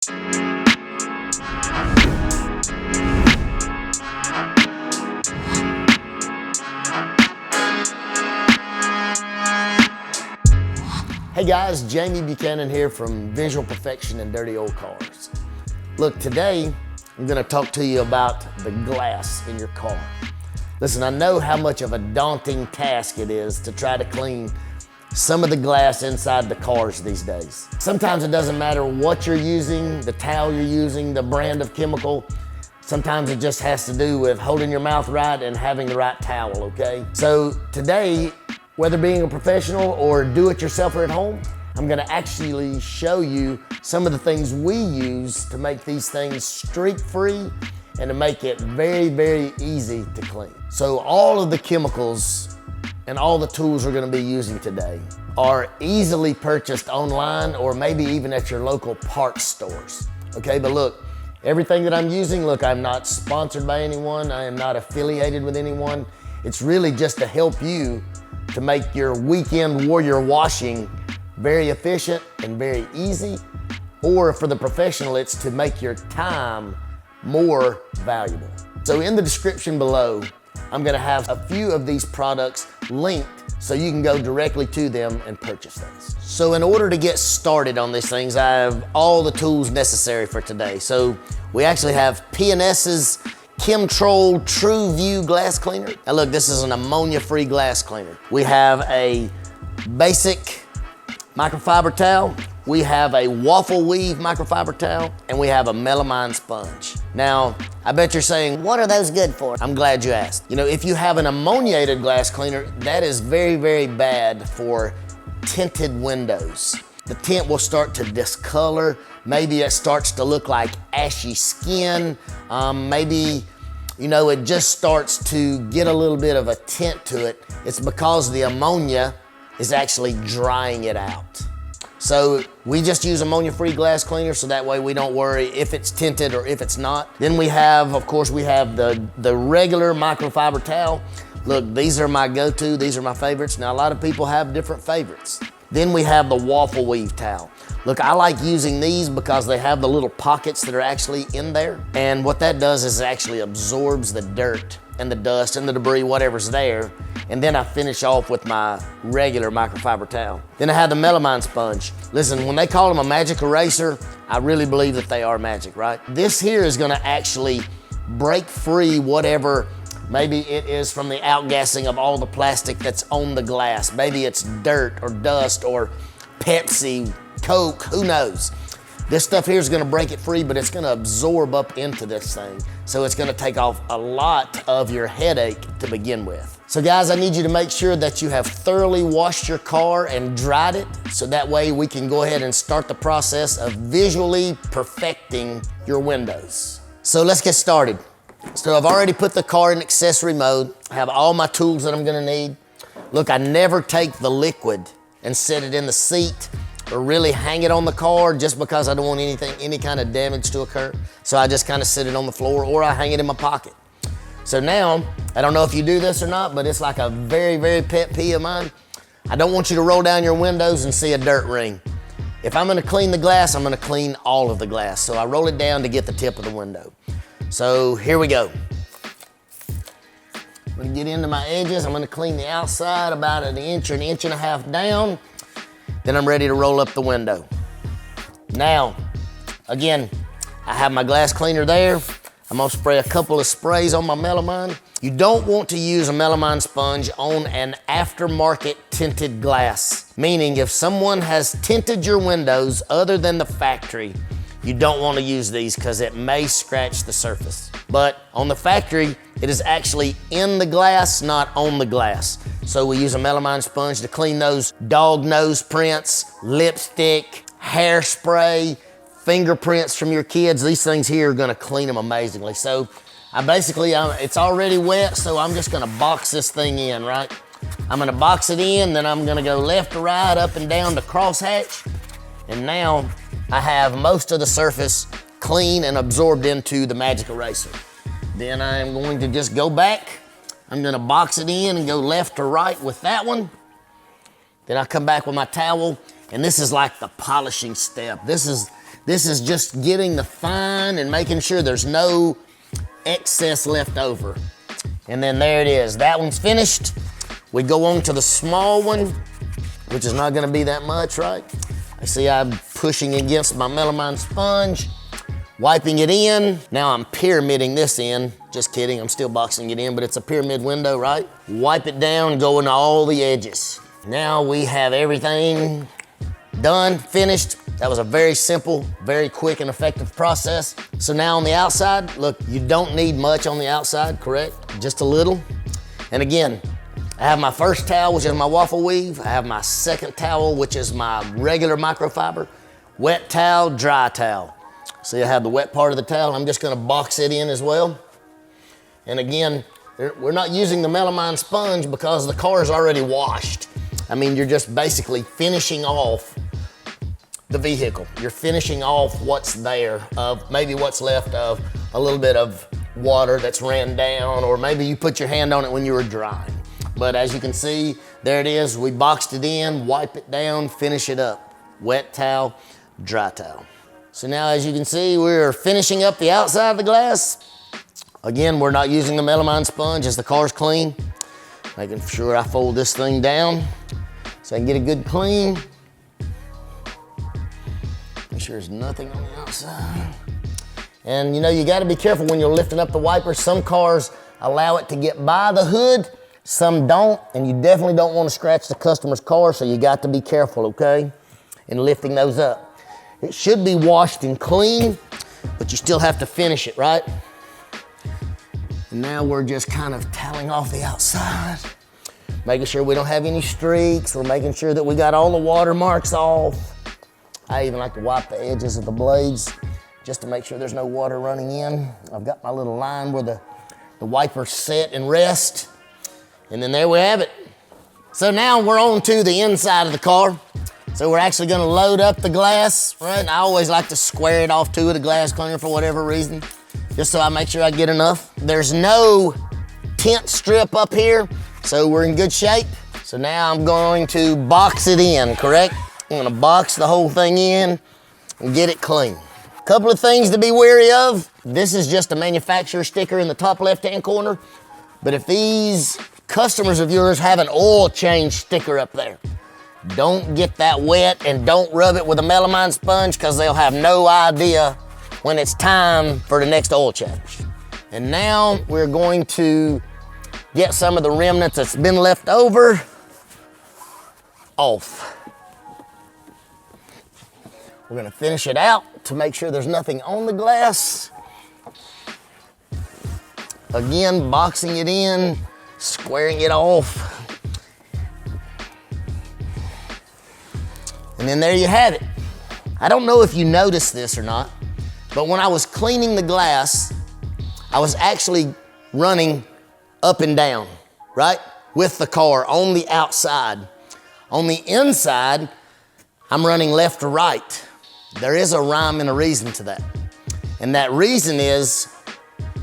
Hey guys, Jamie Buchanan here from Visual Perfection and Dirty Old Cars. Look, today I'm gonna talk to you about the glass in your car. Listen, I know how much of a daunting task it is to try to clean some of the glass inside the cars these days. Sometimes it doesn't matter what you're using, the towel you're using, the brand of chemical. Sometimes it just has to do with holding your mouth right and having the right towel, okay? So today, whether being a professional or do-it-yourselfer at home, I'm gonna actually show you some of the things we use to make these things streak-free and to make it very, very easy to clean. So all of the chemicals and all the tools we're gonna be using today are easily purchased online or maybe even at your local parts stores, okay? But look, everything that I'm using, look, I'm not sponsored by anyone, I am not affiliated with anyone. It's really just to help you to make your weekend warrior washing very efficient and very easy, or for the professional, it's to make your time more valuable. So in the description below, I'm gonna have a few of these products linked so you can go directly to them and purchase those. So in order to get started on these things, I have all the tools necessary for today. So we actually have P&S's Chemtrol True View glass cleaner. Now look, this is an ammonia-free glass cleaner. We have a basic microfiber towel, we have a waffle weave microfiber towel, and we have a melamine sponge. Now, I bet you're saying, what are those good for? I'm glad you asked. You know, if you have an ammoniated glass cleaner, that is very, very bad for tinted windows. The tint will start to discolor. Maybe it starts to look like ashy skin. Maybe, you know, it just starts to get a little bit of a tint to it. It's because the ammonia is actually drying it out. So we just use ammonia-free glass cleaner so that way we don't worry if it's tinted or if it's not. Then we have, of course, we have the regular microfiber towel. Look, these are my go-to, these are my favorites. Now, a lot of people have different favorites. Then we have the waffle weave towel. Look, I like using these because they have the little pockets that are actually in there. And what that does is it actually absorbs the dirt and the dust and the debris, whatever's there. And then I finish off with my regular microfiber towel. Then I have the melamine sponge. Listen, when they call them a magic eraser, I really believe that they are magic, right? This here is gonna actually break free whatever, maybe it is from the outgassing of all the plastic that's on the glass. Maybe it's dirt or dust or Pepsi, Coke, who knows? This stuff here is gonna break it free, but it's gonna absorb up into this thing. So it's gonna take off a lot of your headache to begin with. So guys, I need you to make sure that you have thoroughly washed your car and dried it, so that way we can go ahead and start the process of visually perfecting your windows. So let's get started. So I've already put the car in accessory mode. I have all my tools that I'm gonna need. Look, I never take the liquid and set it in the seat or really hang it on the car just because I don't want any kind of damage to occur. So I just kind of sit it on the floor or I hang it in my pocket. So now, I don't know if you do this or not, but it's like a very, very pet peeve of mine. I don't want you to roll down your windows and see a dirt ring. If I'm gonna clean the glass, I'm gonna clean all of the glass. So I roll it down to get the tip of the window. So here we go. I'm gonna get into my edges. I'm gonna clean the outside about an inch or an inch and a half down. Then I'm ready to roll up the window. Now, again, I have my glass cleaner there. I'm gonna spray a couple of sprays on my melamine. You don't want to use a melamine sponge on an aftermarket tinted glass. Meaning if someone has tinted your windows other than the factory, you don't want to use these because it may scratch the surface. But on the factory, it is actually in the glass, not on the glass. So we use a melamine sponge to clean those dog nose prints, lipstick, hairspray, fingerprints from your kids. These things here are gonna clean them amazingly. So it's already wet, so I'm just gonna box this thing in, right? I'm gonna box it in, then I'm gonna go left to right, up and down to crosshatch. And now I have most of the surface clean and absorbed into the magic eraser. Then I am going to just go back. I'm gonna box it in and go left to right with that one. Then I come back with my towel, and this is like the polishing step. This This is just getting the fine and making sure there's no excess left over. And then there it is. That one's finished. We go on to the small one, which is not gonna be that much, right? I see I'm pushing against my melamine sponge, wiping it in. Now I'm pyramiding this in. Just kidding, I'm still boxing it in, but it's a pyramid window, right? Wipe it down, go into all the edges. Now we have everything done, finished. That was a very simple, very quick and effective process. So now on the outside, look, you don't need much on the outside, correct? Just a little. And again, I have my first towel, which is my waffle weave. I have my second towel, which is my regular microfiber. Wet towel, dry towel. See, I have the wet part of the towel. I'm just gonna box it in as well. And again, we're not using the melamine sponge because the car is already washed. I mean, you're just basically finishing off the vehicle. You're finishing off what's there, of maybe what's left of a little bit of water that's ran down, or maybe you put your hand on it when you were drying. But as you can see, there it is. We boxed it in, wipe it down, finish it up. Wet towel, dry towel. So now as you can see, we're finishing up the outside of the glass. Again, we're not using the melamine sponge as the car's clean. Making sure I fold this thing down so I can get a good clean. Make sure there's nothing on the outside. And you know, you gotta be careful when you're lifting up the wiper. Some cars allow it to get by the hood, some don't, and you definitely don't want to scratch the customer's car, so you got to be careful, okay, in lifting those up. It should be washed and clean, but you still have to finish it, right? And now we're just kind of toweling off the outside, making sure we don't have any streaks. We're making sure that we got all the watermarks off. I even like to wipe the edges of the blades just to make sure there's no water running in. I've got my little line where the wiper's set and rest. And then there we have it. So now we're on to the inside of the car. So we're actually gonna load up the glass, right? And I always like to square it off to a glass cleaner for whatever reason, just so I make sure I get enough. There's no tint strip up here, so we're in good shape. So now I'm going to box it in, correct? I'm gonna box the whole thing in and get it clean. A couple of things to be wary of. This is just a manufacturer sticker in the top left-hand corner, but if these customers of yours have an oil change sticker up there, don't get that wet and don't rub it with a melamine sponge, because they'll have no idea when it's time for the next oil change. And now we're going to get some of the remnants that's been left over off. We're gonna finish it out to make sure there's nothing on the glass. Again, boxing it in, squaring it off. And then there you have it. I don't know if you noticed this or not, but when I was cleaning the glass, I was actually running up and down, right? With the car on the outside. On the inside, I'm running left to right. There is a rhyme and a reason to that. And that reason is,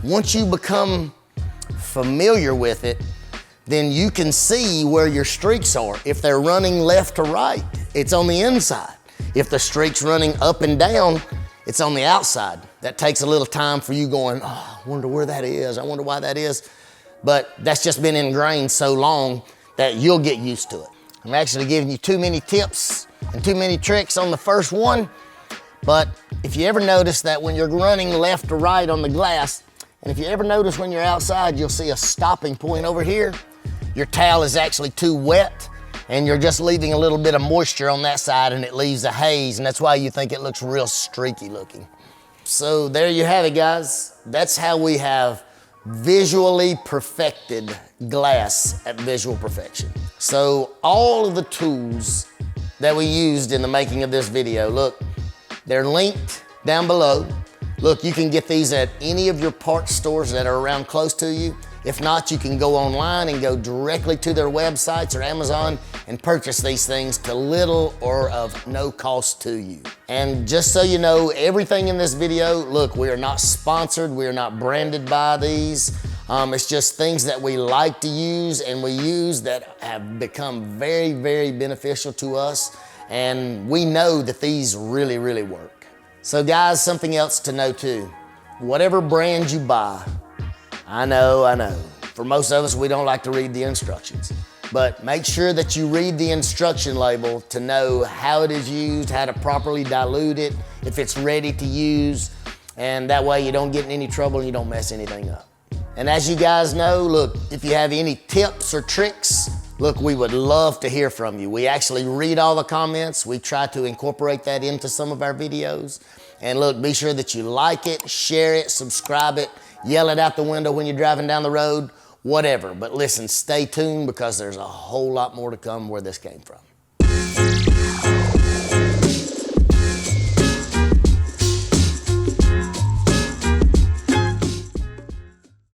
once you become familiar with it, then you can see where your streaks are. If they're running left to right, it's on the inside. If the streak's running up and down, it's on the outside. That takes a little time for you going, oh, I wonder where that is. I wonder why that is. But that's just been ingrained so long that you'll get used to it. I'm actually giving you too many tips and too many tricks on the first one. But if you ever notice that when you're running left to right on the glass, and if you ever notice when you're outside, you'll see a stopping point over here. Your towel is actually too wet, and you're just leaving a little bit of moisture on that side, and it leaves a haze, and that's why you think it looks real streaky looking. So there you have it, guys. That's how we have visually perfected glass at Visual Perfection. So all of the tools that we used in the making of this video, look, they're linked down below. Look, you can get these at any of your parts stores that are around close to you. If not, you can go online and go directly to their websites or Amazon and purchase these things to little or of no cost to you. And just so you know, everything in this video, look, we are not sponsored, we are not branded by these. It's just things that we like to use and we use that have become very, very beneficial to us. And we know that these really, really work. So guys, something else to know too. Whatever brand you buy, I know. For most of us, we don't like to read the instructions. But make sure that you read the instruction label to know how it is used, how to properly dilute it, if it's ready to use, and that way you don't get in any trouble and you don't mess anything up. And as you guys know, look, if you have any tips or tricks, look, we would love to hear from you. We actually read all the comments. We try to incorporate that into some of our videos. And look, be sure that you like it, share it, subscribe it, yell it out the window when you're driving down the road, whatever. But listen, stay tuned because there's a whole lot more to come where this came from.